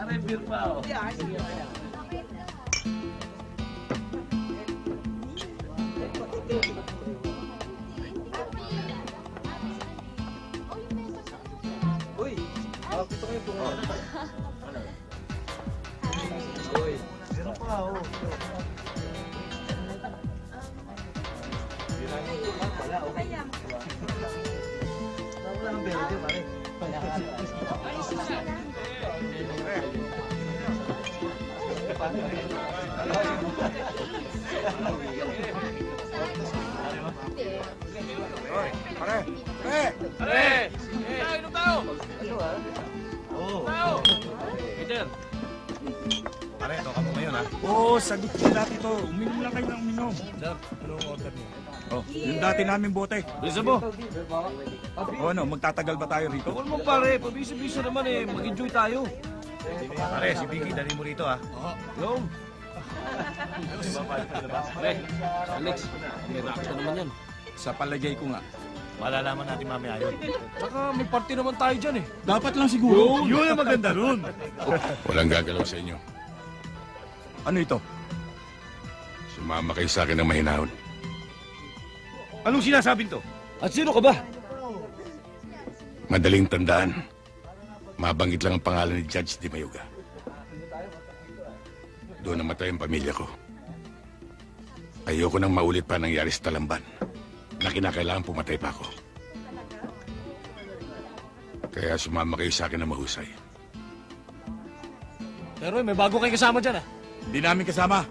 May beer pa, oh. Uy, ito kayo po. Uy, meron pa, oh. Wala, okay. Wala kang berde, pare. Hoy, pare! Pare! Pare! Inom tayo! Oo. Tayo! Peter! Pare, ito ka mo ngayon, ha? Oo, sagot ko dati to. Uminom lang kayo ng uminom. Sir, anong order mo? Oh, yung dati naming bote. Bisa mo? O ano, magtatagal ba tayo rito? Huwag mo pare, pabisa-bisa naman eh. Mag-enjoy tayo. Pare, si Vicky, dali mo rito, ha? Yung. Pare, Alex, may reaction naman yan. Sa palagay ko nga. Malalaman natin mamaya yun. Tsaka may party naman tayo dyan eh. Dapat lang siguro. Yun ang maganda ron. Walang gagalaw sa inyo. Ano ito? Sumama kayo sa akin ng mahinahon. Anong sinasabing to? At sino ka ba? Madaling tandaan. Mabanggit lang ang pangalan ni Judge Di Mayuga. Doon namatay ang pamilya ko. Ayoko nang maulit pa nangyari sa Talamban na kinakailangan pumatay pa ako. Kaya sumama kayo sa akin na mahusay. Pero may bago kayong kasama dyan ah. Hindi namin kasama.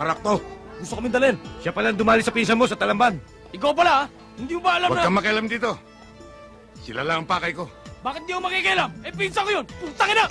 Parakto. Gusto kami dalhin. Siya pala dumali sa pinsan mo sa Talamban. Ikaw pala ah. Hindi mo ba alam Huwag na... kang makialam dito. Sila lang ang pakay ko. Bakit di ako makikialam? Eh pinsan ko yun. Putang ina!